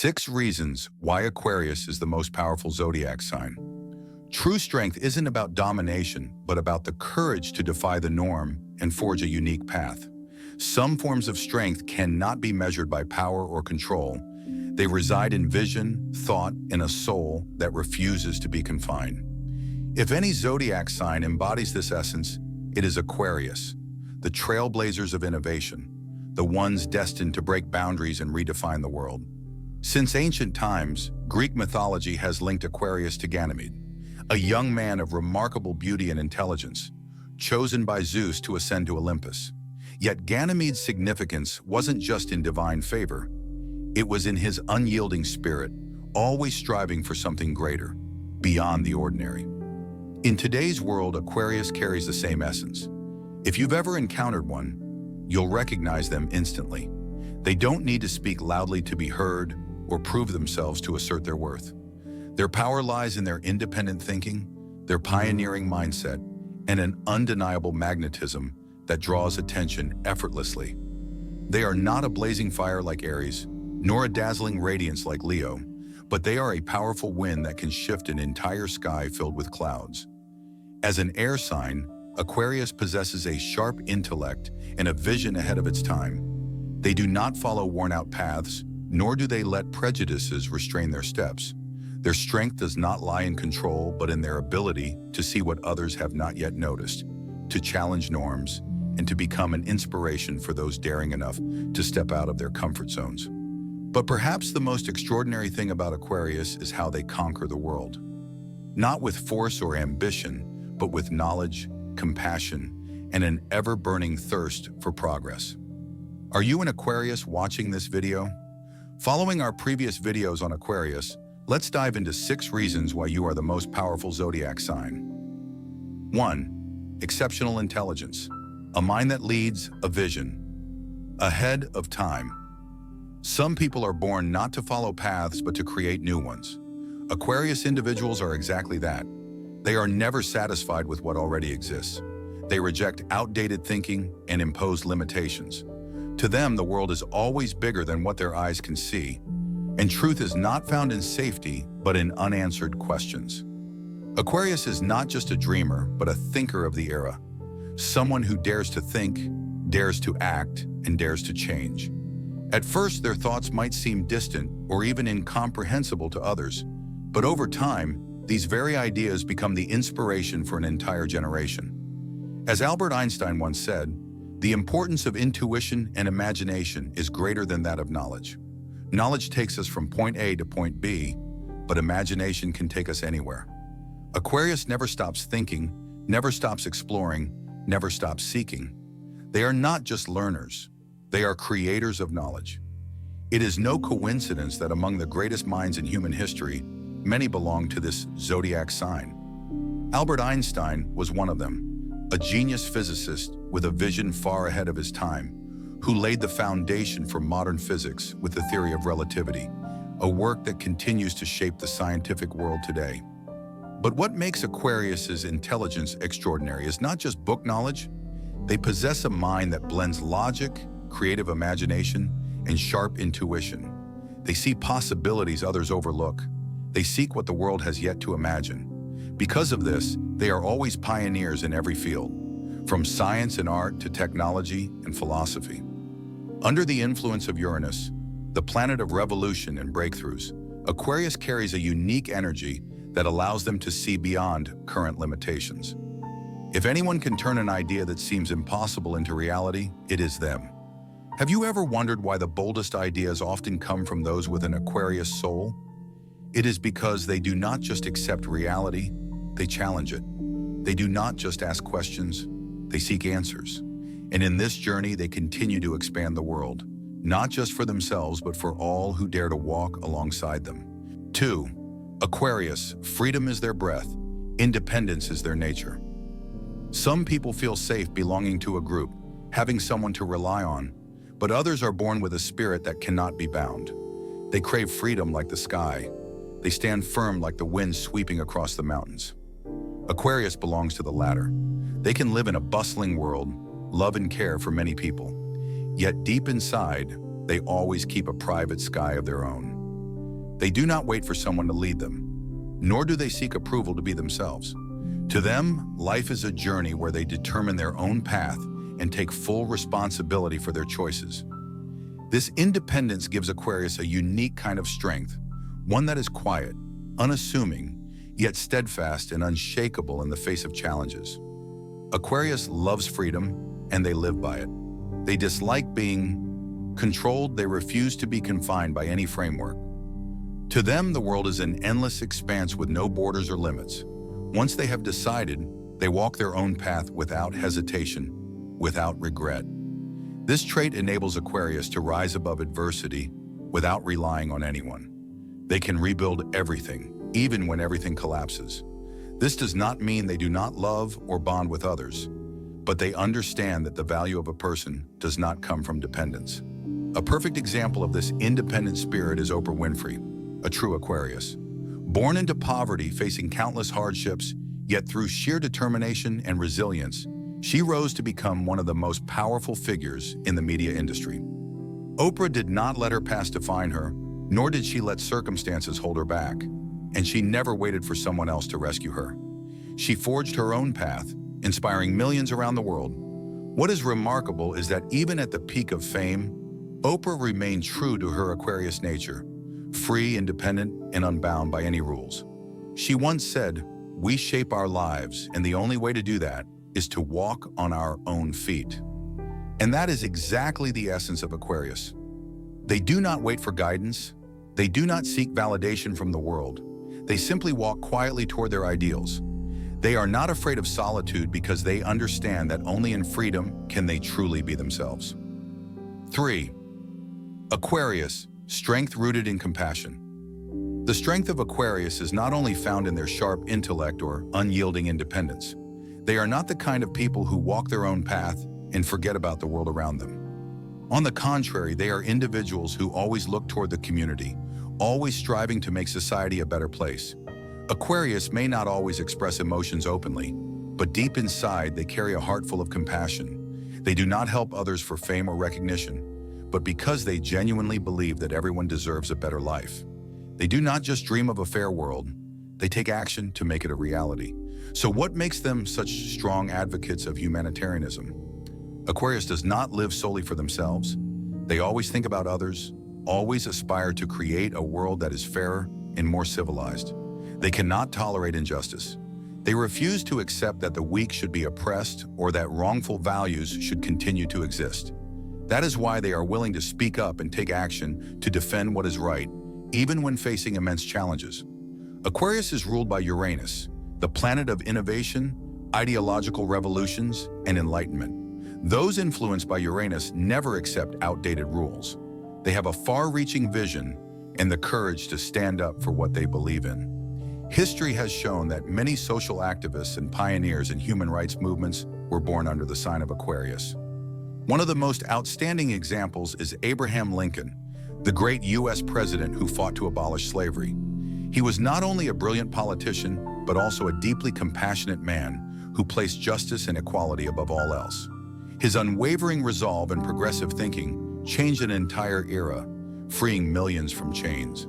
6 reasons why Aquarius is the most powerful zodiac sign. True strength isn't about domination, but about the courage to defy the norm and forge a unique path. Some forms of strength cannot be measured by power or control. They reside in vision, thought, and a soul that refuses to be confined. If any zodiac sign embodies this essence, it is Aquarius, the trailblazers of innovation, the ones destined to break boundaries and redefine the world. Since ancient times, Greek mythology has linked Aquarius to Ganymede, a young man of remarkable beauty and intelligence, chosen by Zeus to ascend to Olympus. Yet Ganymede's significance wasn't just in divine favor. It was in his unyielding spirit, always striving for something greater, beyond the ordinary. In today's world, Aquarius carries the same essence. If you've ever encountered one, you'll recognize them instantly. They don't need to speak loudly to be heard or prove themselves to assert their worth. Their power lies in their independent thinking, their pioneering mindset, and an undeniable magnetism that draws attention effortlessly. They are not a blazing fire like Aries, nor a dazzling radiance like Leo, but they are a powerful wind that can shift an entire sky filled with clouds. As an air sign, Aquarius possesses a sharp intellect and a vision ahead of its time. They do not follow worn-out paths, nor do they let prejudices restrain their steps. Their strength does not lie in control, but in their ability to see what others have not yet noticed, to challenge norms, and to become an inspiration for those daring enough to step out of their comfort zones. But perhaps the most extraordinary thing about Aquarius is how they conquer the world. Not with force or ambition, but with knowledge, compassion, and an ever-burning thirst for progress. Are you an Aquarius watching this video? Following our previous videos on Aquarius, let's dive into 6 reasons why you are the most powerful zodiac sign. 1. Exceptional intelligence. A mind that leads, a vision. Ahead of time. Some people are born not to follow paths, but to create new ones. Aquarius individuals are exactly that. They are never satisfied with what already exists. They reject outdated thinking and impose limitations. To them, the world is always bigger than what their eyes can see, and truth is not found in safety, but in unanswered questions. Aquarius is not just a dreamer, but a thinker of the era. Someone who dares to think, dares to act, and dares to change. At first, their thoughts might seem distant or even incomprehensible to others, but over time, these very ideas become the inspiration for an entire generation. As Albert Einstein once said, the importance of intuition and imagination is greater than that of knowledge. Knowledge takes us from point A to point B, but imagination can take us anywhere. Aquarius never stops thinking, never stops exploring, never stops seeking. They are not just learners, they are creators of knowledge. It is no coincidence that among the greatest minds in human history, many belong to this zodiac sign. Albert Einstein was one of them, a genius physicist with a vision far ahead of his time, who laid the foundation for modern physics with the theory of relativity, a work that continues to shape the scientific world today. But what makes Aquarius's intelligence extraordinary is not just book knowledge. They possess a mind that blends logic, creative imagination, and sharp intuition. They see possibilities others overlook. They seek what the world has yet to imagine. Because of this, they are always pioneers in every field, from science and art to technology and philosophy. Under the influence of Uranus, the planet of revolution and breakthroughs, Aquarius carries a unique energy that allows them to see beyond current limitations. If anyone can turn an idea that seems impossible into reality, it is them. Have you ever wondered why the boldest ideas often come from those with an Aquarius soul? It is because they do not just accept reality, they challenge it. They do not just ask questions, they seek answers. And in this journey, they continue to expand the world, not just for themselves, but for all who dare to walk alongside them. 2. Aquarius, freedom is their breath, independence is their nature. Some people feel safe belonging to a group, having someone to rely on, but others are born with a spirit that cannot be bound. They crave freedom like the sky. They stand firm like the wind sweeping across the mountains. Aquarius belongs to the latter. They can live in a bustling world, love and care for many people. Yet deep inside, they always keep a private sky of their own. They do not wait for someone to lead them, nor do they seek approval to be themselves. To them, life is a journey where they determine their own path and take full responsibility for their choices. This independence gives Aquarius a unique kind of strength, one that is quiet, unassuming, yet steadfast and unshakable in the face of challenges. Aquarius loves freedom, and they live by it. They dislike being controlled. They refuse to be confined by any framework. To them, the world is an endless expanse with no borders or limits. Once they have decided, they walk their own path without hesitation, without regret. This trait enables Aquarius to rise above adversity without relying on anyone. They can rebuild everything, even when everything collapses. This does not mean they do not love or bond with others, but they understand that the value of a person does not come from dependence. A perfect example of this independent spirit is Oprah Winfrey, a true Aquarius. Born into poverty, facing countless hardships, yet through sheer determination and resilience, she rose to become one of the most powerful figures in the media industry. Oprah did not let her past define her, nor did she let circumstances hold her back, and she never waited for someone else to rescue her. She forged her own path, inspiring millions around the world. What is remarkable is that even at the peak of fame, Oprah remained true to her Aquarius nature, free, independent, and unbound by any rules. She once said, "We shape our lives, and the only way to do that is to walk on our own feet." And that is exactly the essence of Aquarius. They do not wait for guidance. They do not seek validation from the world. They simply walk quietly toward their ideals. They are not afraid of solitude because they understand that only in freedom can they truly be themselves. 3. Aquarius, strength rooted in compassion. The strength of Aquarius is not only found in their sharp intellect or unyielding independence. They are not the kind of people who walk their own path and forget about the world around them. On the contrary, they are individuals who always look toward the community, always striving to make society a better place. Aquarius may not always express emotions openly, but deep inside they carry a heart full of compassion. They do not help others for fame or recognition, but because they genuinely believe that everyone deserves a better life. They do not just dream of a fair world, they take action to make it a reality. So what makes them such strong advocates of humanitarianism? Aquarius does not live solely for themselves. They always think about others, always aspire to create a world that is fairer and more civilized. They cannot tolerate injustice. They refuse to accept that the weak should be oppressed or that wrongful values should continue to exist. That is why they are willing to speak up and take action to defend what is right, even when facing immense challenges. Aquarius is ruled by Uranus, the planet of innovation, ideological revolutions, and enlightenment. Those influenced by Uranus never accept outdated rules. They have a far-reaching vision and the courage to stand up for what they believe in. History has shown that many social activists and pioneers in human rights movements were born under the sign of Aquarius. One of the most outstanding examples is Abraham Lincoln, the great U.S. president who fought to abolish slavery. He was not only a brilliant politician, but also a deeply compassionate man who placed justice and equality above all else. His unwavering resolve and progressive thinking changed an entire era, freeing millions from chains.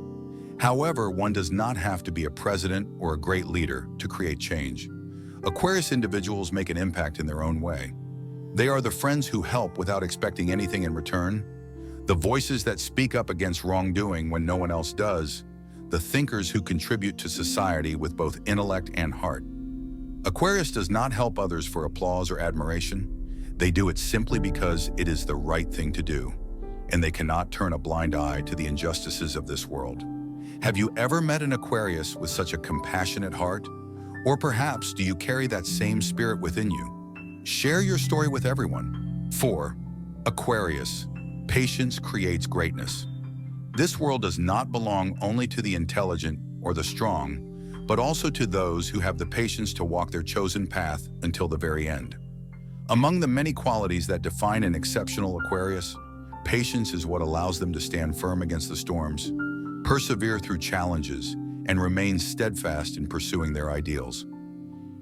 However, one does not have to be a president or a great leader to create change. Aquarius individuals make an impact in their own way. They are the friends who help without expecting anything in return, the voices that speak up against wrongdoing when no one else does, the thinkers who contribute to society with both intellect and heart. Aquarius does not help others for applause or admiration. They do it simply because it is the right thing to do, and they cannot turn a blind eye to the injustices of this world. Have you ever met an Aquarius with such a compassionate heart? Or perhaps do you carry that same spirit within you? Share your story with everyone. 4. Aquarius, patience creates greatness. This world does not belong only to the intelligent or the strong, but also to those who have the patience to walk their chosen path until the very end. Among the many qualities that define an exceptional Aquarius, patience is what allows them to stand firm against the storms, persevere through challenges, and remain steadfast in pursuing their ideals.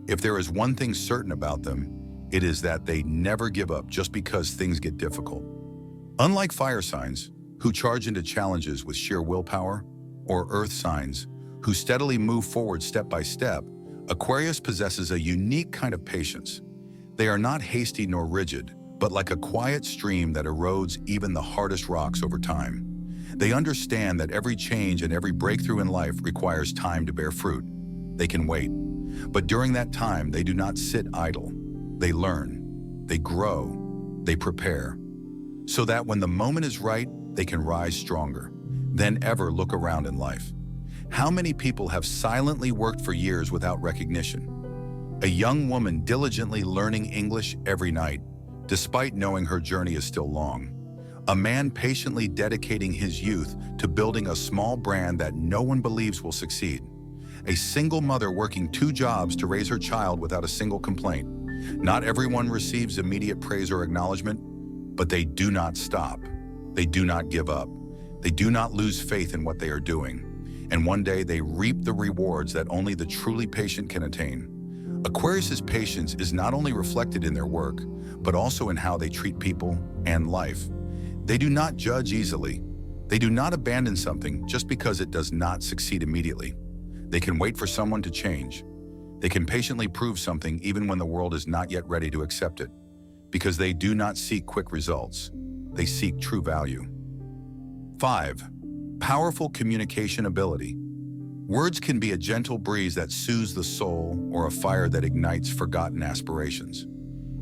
If there is one thing certain about them, it is that they never give up just because things get difficult. Unlike fire signs, who charge into challenges with sheer willpower, or earth signs, who steadily move forward step by step, Aquarius possesses a unique kind of patience. They are not hasty nor rigid, but like a quiet stream that erodes even the hardest rocks over time. They understand that every change and every breakthrough in life requires time to bear fruit. They can wait. But during that time, they do not sit idle. They learn, they grow, they prepare, so that when the moment is right, they can rise stronger than ever. Look around in life. How many people have silently worked for years without recognition? A young woman diligently learning English every night, despite knowing her journey is still long. A man patiently dedicating his youth to building a small brand that no one believes will succeed. A single mother working 2 jobs to raise her child without a single complaint. Not everyone receives immediate praise or acknowledgement, but they do not stop. They do not give up. They do not lose faith in what they are doing. And one day they reap the rewards that only the truly patient can attain. Aquarius's patience is not only reflected in their work, but also in how they treat people and life. They do not judge easily. They do not abandon something just because it does not succeed immediately. They can wait for someone to change. They can patiently prove something even when the world is not yet ready to accept it, because they do not seek quick results. They seek true value. 5. Powerful communication ability. Words can be a gentle breeze that soothes the soul or a fire that ignites forgotten aspirations.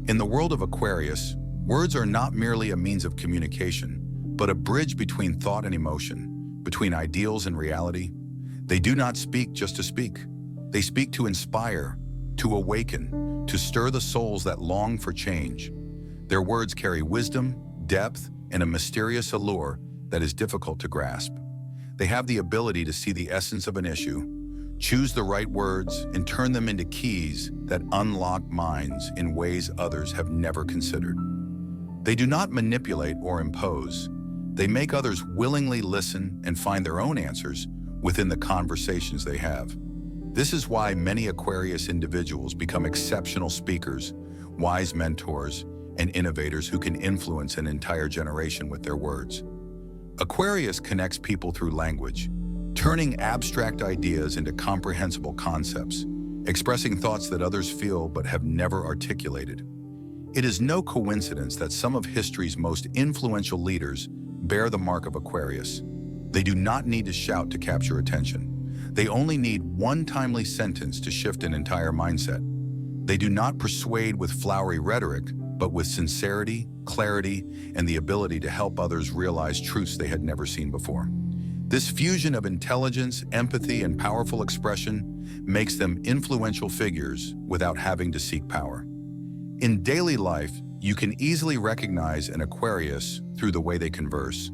In the world of Aquarius, words are not merely a means of communication, but a bridge between thought and emotion, between ideals and reality. They do not speak just to speak. They speak to inspire, to awaken, to stir the souls that long for change. Their words carry wisdom, depth, and a mysterious allure that is difficult to grasp. They have the ability to see the essence of an issue, choose the right words, and turn them into keys that unlock minds in ways others have never considered. They do not manipulate or impose. They make others willingly listen and find their own answers within the conversations they have. This is why many Aquarius individuals become exceptional speakers, wise mentors, and innovators who can influence an entire generation with their words. Aquarius connects people through language, turning abstract ideas into comprehensible concepts, expressing thoughts that others feel but have never articulated. It is no coincidence that some of history's most influential leaders bear the mark of Aquarius. They do not need to shout to capture attention. They only need one timely sentence to shift an entire mindset. They do not persuade with flowery rhetoric, but with sincerity, clarity, and the ability to help others realize truths they had never seen before. This fusion of intelligence, empathy, and powerful expression makes them influential figures without having to seek power. In daily life, you can easily recognize an Aquarius through the way they converse.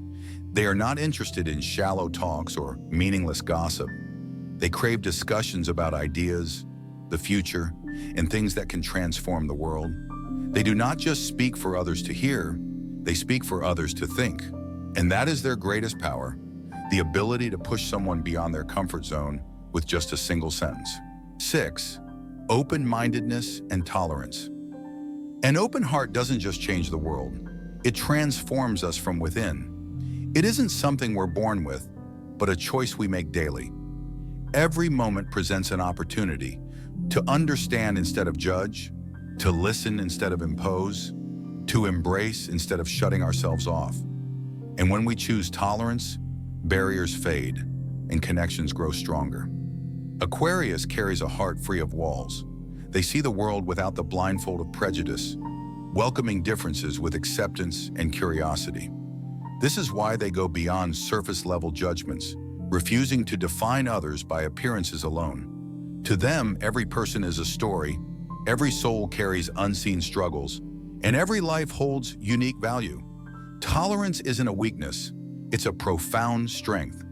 They are not interested in shallow talks or meaningless gossip. They crave discussions about ideas, the future, and things that can transform the world. They do not just speak for others to hear, they speak for others to think. And that is their greatest power, the ability to push someone beyond their comfort zone with just a single sentence. 6. Open-mindedness and tolerance. An open heart doesn't just change the world, it transforms us from within. It isn't something we're born with, but a choice we make daily. Every moment presents an opportunity to understand instead of judge, to listen instead of impose, to embrace instead of shutting ourselves off. And when we choose tolerance, barriers fade and connections grow stronger. Aquarius carries a heart free of walls. They see the world without the blindfold of prejudice, welcoming differences with acceptance and curiosity. This is why they go beyond surface-level judgments, refusing to define others by appearances alone. To them, every person is a story, every soul carries unseen struggles, and every life holds unique value. Tolerance isn't a weakness, it's a profound strength.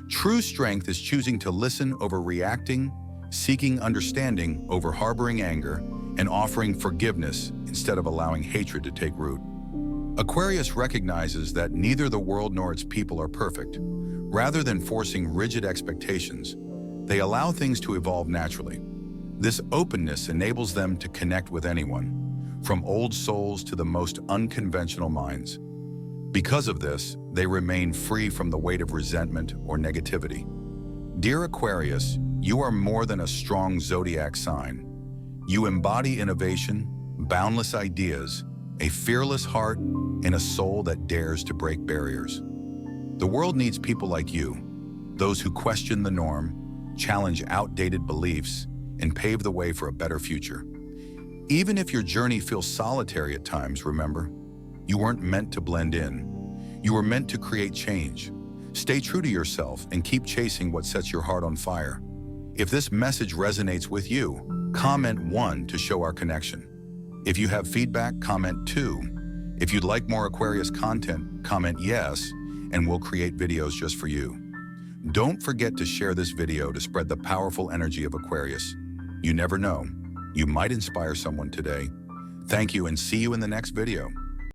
True strength is choosing to listen over reacting, seeking understanding over harboring anger, and offering forgiveness instead of allowing hatred to take root. Aquarius recognizes that neither the world nor its people are perfect. Rather than forcing rigid expectations, they allow things to evolve naturally. This openness enables them to connect with anyone, from old souls to the most unconventional minds. Because of this, they remain free from the weight of resentment or negativity. Dear Aquarius, you are more than a strong zodiac sign. You embody innovation, boundless ideas, a fearless heart, and a soul that dares to break barriers. The world needs people like you, those who question the norm, challenge outdated beliefs, and pave the way for a better future. Even if your journey feels solitary at times, remember, you weren't meant to blend in. You were meant to create change. Stay true to yourself and keep chasing what sets your heart on fire. If this message resonates with you, comment 1 to show our connection. If you have feedback, comment 2. If you'd like more Aquarius content, comment yes, and we'll create videos just for you. Don't forget to share this video to spread the powerful energy of Aquarius. You never know, you might inspire someone today. Thank you and see you in the next video.